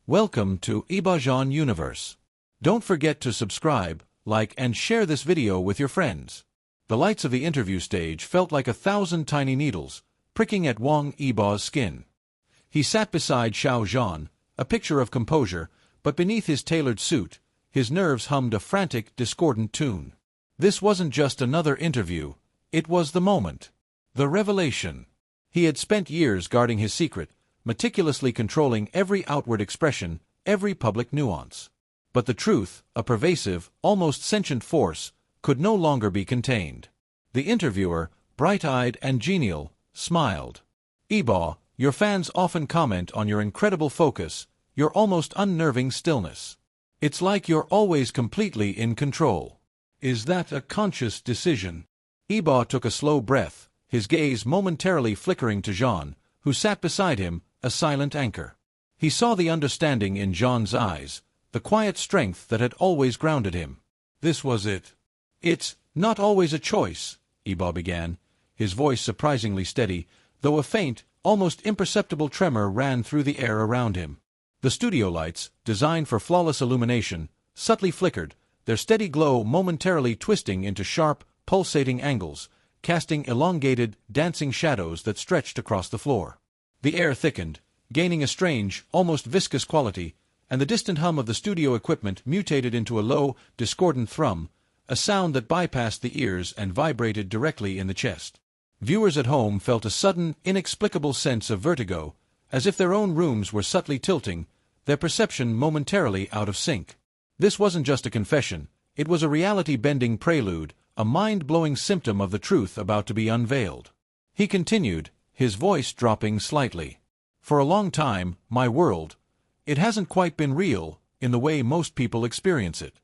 Welcome to Ibajan Universe. Don't forget to subscribe, like and share this video with your friends. The lights of the interview stage felt like 1,000 tiny needles, pricking at Wang Yibo's skin. He sat beside Xiao Zhan, a picture of composure, but beneath his tailored suit, his nerves hummed a frantic, discordant tune. This wasn't just another interview, it was the moment. The revelation. He had spent years guarding his secret, meticulously controlling every outward expression, every public nuance. But the truth, a pervasive, almost sentient force, could no longer be contained. The interviewer, bright-eyed and genial, smiled. "Yibo, your fans often comment on your incredible focus, your almost unnerving stillness. It's like you're always completely in control. Is that a conscious decision?" Yibo took a slow breath, his gaze momentarily flickering to Zhan, who sat beside him, a silent anchor. He saw the understanding in Zhan's eyes, the quiet strength that had always grounded him. This was it. "It's not always a choice," Yibo began, his voice surprisingly steady, though a faint, almost imperceptible tremor ran through the air around him. The studio lights, designed for flawless illumination, subtly flickered, their steady glow momentarily twisting into sharp, pulsating angles, casting elongated, dancing shadows that stretched across the floor. The air thickened, gaining a strange, almost viscous quality, and the distant hum of the studio equipment mutated into a low, discordant thrum, a sound that bypassed the ears and vibrated directly in the chest. Viewers at home felt a sudden, inexplicable sense of vertigo, as if their own rooms were subtly tilting, their perception momentarily out of sync. This wasn't just a confession, it was a reality-bending prelude, a mind-blowing symptom of the truth about to be unveiled. He continued, his voice dropping slightly. "For a long time, my world, it hasn't quite been real, in the way most people experience it."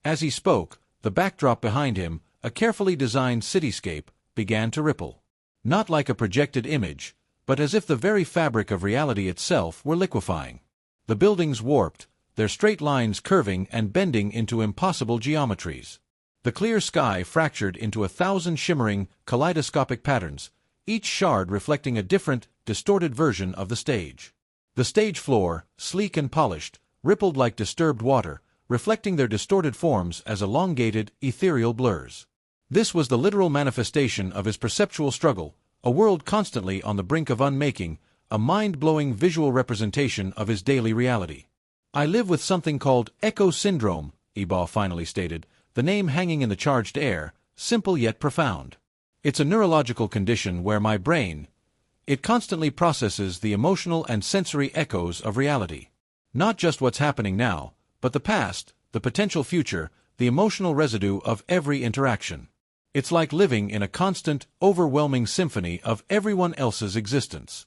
As he spoke, the backdrop behind him, a carefully designed cityscape, began to ripple. Not like a projected image, but as if the very fabric of reality itself were liquefying. The buildings warped, their straight lines curving and bending into impossible geometries. The clear sky fractured into 1,000 shimmering, kaleidoscopic patterns, each shard reflecting a different, distorted version of the stage. The stage floor, sleek and polished, rippled like disturbed water, reflecting their distorted forms as elongated, ethereal blurs. This was the literal manifestation of his perceptual struggle, a world constantly on the brink of unmaking, a mind-blowing visual representation of his daily reality. "I live with something called echo syndrome," Yibo finally stated, the name hanging in the charged air, simple yet profound. "It's a neurological condition where my brain, it constantly processes the emotional and sensory echoes of reality. Not just what's happening now, but the past, the potential future, the emotional residue of every interaction. It's like living in a constant, overwhelming symphony of everyone else's existence."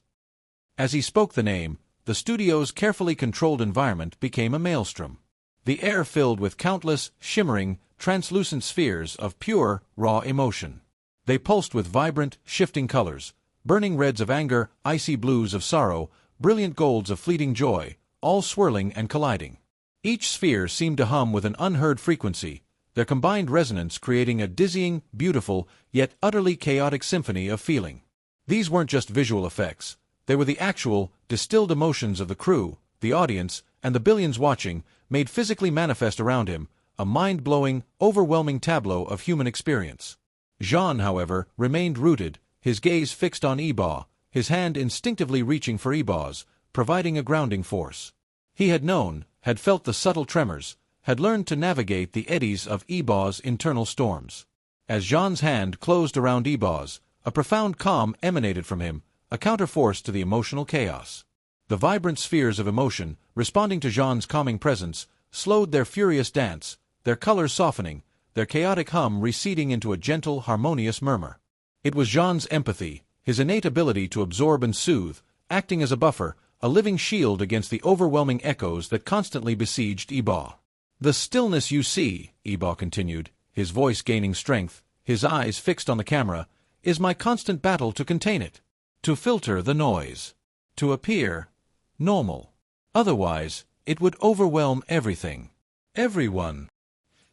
As he spoke the name, the studio's carefully controlled environment became a maelstrom. The air filled with countless, shimmering, translucent spheres of pure, raw emotion. They pulsed with vibrant, shifting colors, burning reds of anger, icy blues of sorrow, brilliant golds of fleeting joy, all swirling and colliding. Each sphere seemed to hum with an unheard frequency, their combined resonance creating a dizzying, beautiful, yet utterly chaotic symphony of feeling. These weren't just visual effects, they were the actual, distilled emotions of the crew, the audience, and the billions watching, made physically manifest around him, a mind-blowing, overwhelming tableau of human experience. Zhan, however, remained rooted, his gaze fixed on Yibo, his hand instinctively reaching for Yibo's, providing a grounding force. He had known, had felt the subtle tremors, had learned to navigate the eddies of Yibo's internal storms. As Zhan's hand closed around Yibo's, a profound calm emanated from him, a counterforce to the emotional chaos. The vibrant spheres of emotion, responding to Zhan's calming presence, slowed their furious dance, their colors softening, their chaotic hum receding into a gentle, harmonious murmur. It was Zhan's empathy, his innate ability to absorb and soothe, acting as a buffer, a living shield against the overwhelming echoes that constantly besieged Yibo. "The stillness you see," Yibo continued, his voice gaining strength, his eyes fixed on the camera, "is my constant battle to contain it, to filter the noise, to appear normal. Otherwise, it would overwhelm everything. Everyone."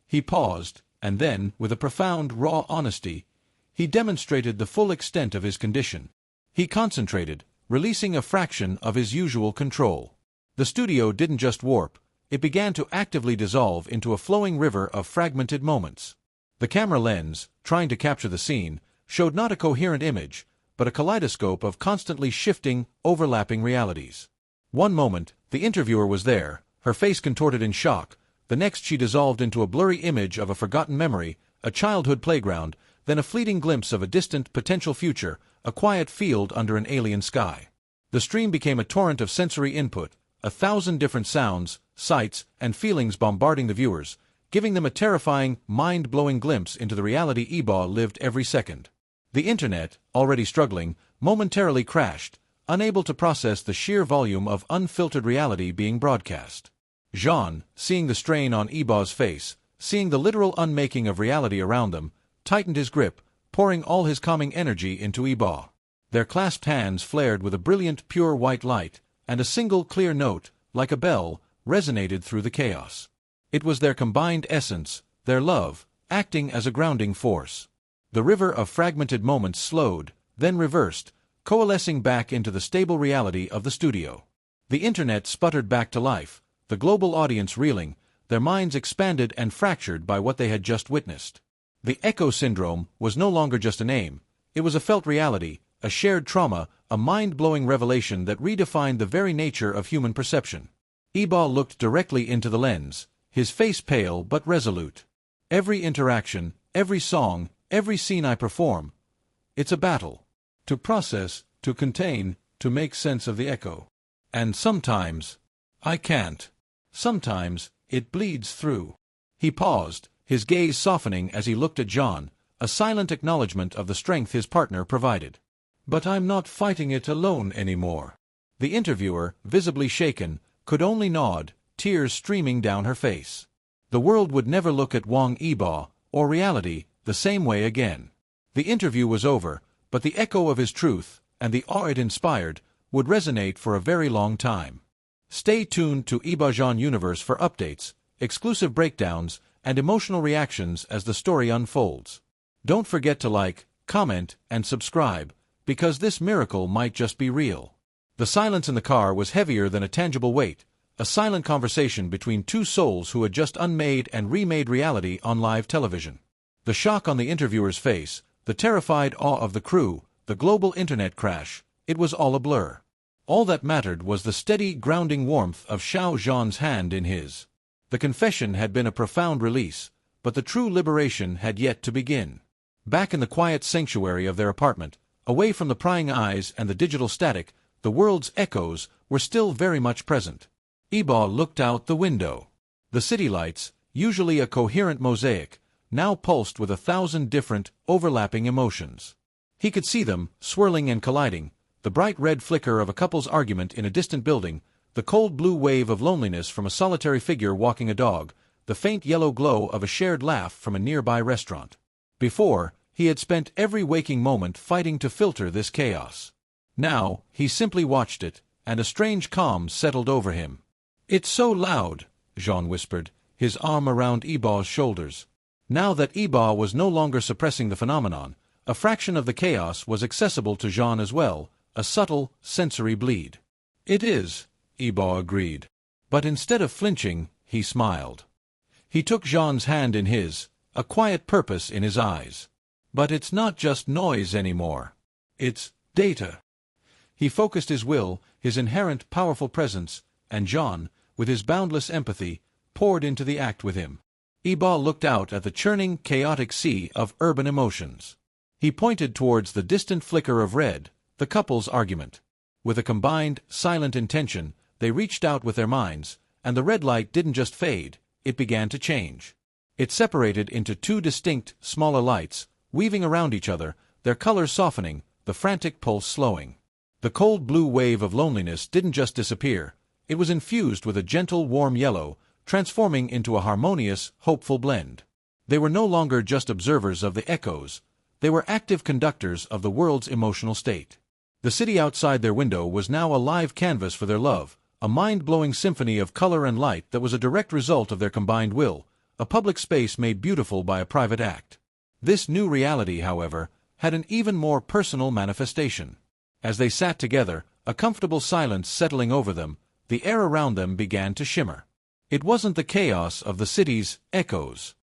He paused, and then, with a profound, raw honesty, he demonstrated the full extent of his condition. He concentrated, releasing a fraction of his usual control. The studio didn't just warp, it began to actively dissolve into a flowing river of fragmented moments. The camera lens, trying to capture the scene, showed not a coherent image, but a kaleidoscope of constantly shifting, overlapping realities. One moment, the interviewer was there, her face contorted in shock. The next she dissolved into a blurry image of a forgotten memory, a childhood playground, then a fleeting glimpse of a distant, potential future, a quiet field under an alien sky. The stream became a torrent of sensory input, 1,000 different sounds, sights, and feelings bombarding the viewers, giving them a terrifying, mind-blowing glimpse into the reality Yibo lived every second. The internet, already struggling, momentarily crashed, unable to process the sheer volume of unfiltered reality being broadcast. Jean, seeing the strain on Yibo's face, seeing the literal unmaking of reality around them, tightened his grip, pouring all his calming energy into Yibo. Their clasped hands flared with a brilliant, pure white light, and a single clear note, like a bell, resonated through the chaos. It was their combined essence, their love, acting as a grounding force. The river of fragmented moments slowed, then reversed, coalescing back into the stable reality of the studio. The internet sputtered back to life, the global audience reeling, their minds expanded and fractured by what they had just witnessed. The echo syndrome was no longer just a name, it was a felt reality, a shared trauma, a mind-blowing revelation that redefined the very nature of human perception. Yibo looked directly into the lens, his face pale but resolute. Every interaction, every song, every scene I perform, it's a battle. To process, to contain, to make sense of the echo. And sometimes, I can't. Sometimes, it bleeds through. He paused, his gaze softening as he looked at Jean, a silent acknowledgement of the strength his partner provided. But I'm not fighting it alone anymore. The interviewer, visibly shaken, could only nod, tears streaming down her face. The world would never look at Wang Yibo, or reality, the same way again. The interview was over, but the echo of his truth, and the awe it inspired, would resonate for a very long time. Stay tuned to Yibo Jean Universe for updates, exclusive breakdowns, and emotional reactions as the story unfolds. Don't forget to like, comment, and subscribe, because this miracle might just be real. The silence in the car was heavier than a tangible weight, a silent conversation between two souls who had just unmade and remade reality on live television. The shock on the interviewer's face, the terrified awe of the crew, the global internet crash, it was all a blur. All that mattered was the steady, grounding warmth of Xiao Zhan's hand in his. The confession had been a profound release, but the true liberation had yet to begin. Back in the quiet sanctuary of their apartment, away from the prying eyes and the digital static, the world's echoes were still very much present. Yibo looked out the window. The city lights, usually a coherent mosaic, now pulsed with 1,000 different, overlapping emotions. He could see them, swirling and colliding, the bright red flicker of a couple's argument in a distant building, the cold blue wave of loneliness from a solitary figure walking a dog, the faint yellow glow of a shared laugh from a nearby restaurant. Before, he had spent every waking moment fighting to filter this chaos. Now, he simply watched it, and a strange calm settled over him. "It's so loud," Jean whispered, his arm around Yibo's shoulders. Now that Yibo was no longer suppressing the phenomenon, a fraction of the chaos was accessible to Jean as well, a subtle, sensory bleed. "It is," Yibo agreed. But instead of flinching, he smiled. He took Jean's hand in his, a quiet purpose in his eyes. "But it's not just noise anymore. It's data." He focused his will, his inherent powerful presence, and Jean, with his boundless empathy, poured into the act with him. Yibo looked out at the churning, chaotic sea of urban emotions. He pointed towards the distant flicker of red, the couple's argument. With a combined, silent intention, they reached out with their minds, and the red light didn't just fade, it began to change. It separated into two distinct, smaller lights, weaving around each other, their colors softening, the frantic pulse slowing. The cold blue wave of loneliness didn't just disappear, it was infused with a gentle, warm yellow, transforming into a harmonious, hopeful blend. They were no longer just observers of the echoes, they were active conductors of the world's emotional state. The city outside their window was now a live canvas for their love, a mind-blowing symphony of color and light that was a direct result of their combined will, a public space made beautiful by a private act. This new reality, however, had an even more personal manifestation. As they sat together, a comfortable silence settling over them, The air around them began to shimmer. It wasn't the chaos of the city's echoes.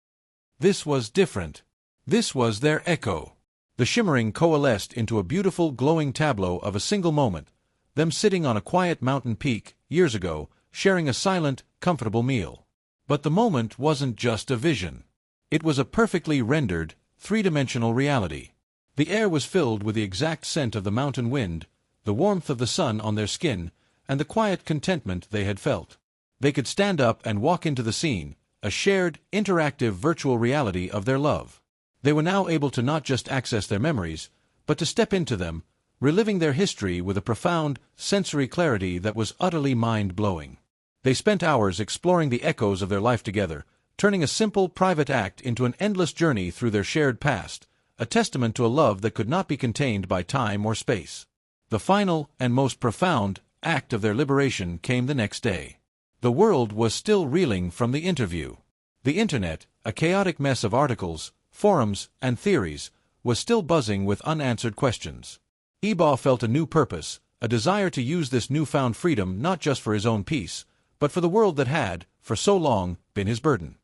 This was different. This was their echo. The shimmering coalesced into a beautiful glowing tableau of a single moment, them sitting on a quiet mountain peak, years ago, sharing a silent, comfortable meal. But the moment wasn't just a vision. It was a perfectly rendered, three-dimensional reality. The air was filled with the exact scent of the mountain wind, the warmth of the sun on their skin, and the quiet contentment they had felt. They could stand up and walk into the scene, a shared, interactive virtual reality of their love. They were now able to not just access their memories, but to step into them, reliving their history with a profound, sensory clarity that was utterly mind-blowing. They spent hours exploring the echoes of their life together, turning a simple, private act into an endless journey through their shared past, a testament to a love that could not be contained by time or space. The final, and most profound, act of their liberation came the next day. The world was still reeling from the interview. The internet, a chaotic mess of articles, forums, and theories, was still buzzing with unanswered questions. Yibo felt a new purpose, a desire to use this newfound freedom not just for his own peace, but for the world that had, for so long, been his burden.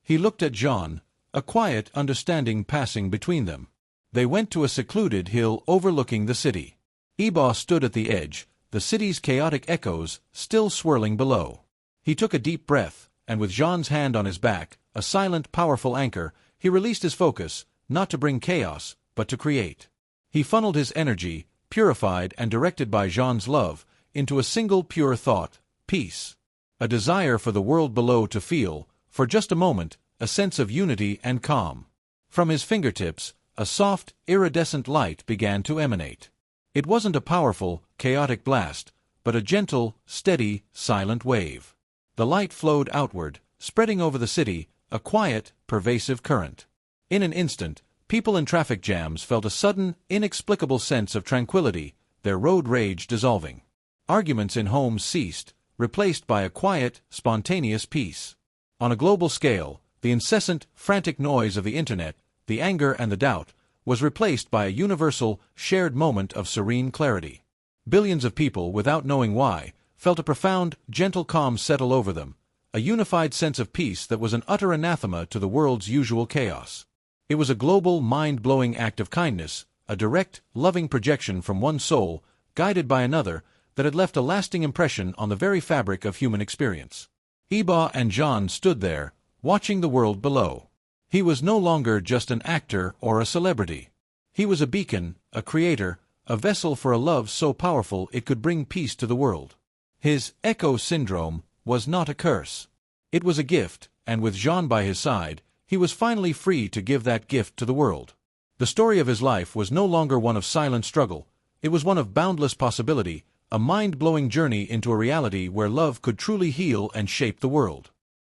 He looked at Jean, a quiet understanding passing between them. They went to a secluded hill overlooking the city. Yibo stood at the edge, the city's chaotic echoes still swirling below. He took a deep breath, and with Jean's hand on his back, a silent, powerful anchor, he released his focus, not to bring chaos, but to create. He funneled his energy, purified and directed by Jean's love, into a single pure thought: peace. A desire for the world below to feel, for just a moment, a sense of unity and calm. From his fingertips, a soft, iridescent light began to emanate. It wasn't a powerful, chaotic blast, but a gentle, steady, silent wave. The light flowed outward, spreading over the city, a quiet, pervasive current. In an instant, people in traffic jams felt a sudden, inexplicable sense of tranquility, their road rage dissolving. Arguments in homes ceased, replaced by a quiet, spontaneous peace. On a global scale, the incessant, frantic noise of the internet, the anger and the doubt, was replaced by a universal, shared moment of serene clarity. Billions of people, without knowing why, felt a profound, gentle calm settle over them, a unified sense of peace that was an utter anathema to the world's usual chaos. It was a global, mind-blowing act of kindness, a direct, loving projection from one soul, guided by another, that had left a lasting impression on the very fabric of human experience. Yibo and Jean stood there, watching the world below. He was no longer just an actor or a celebrity. He was a beacon, a creator, a vessel for a love so powerful it could bring peace to the world. His echo syndrome was not a curse. It was a gift, and with Jean by his side, he was finally free to give that gift to the world. The story of his life was no longer one of silent struggle. It was one of boundless possibility, a mind-blowing journey into a reality where love could truly heal and shape the world.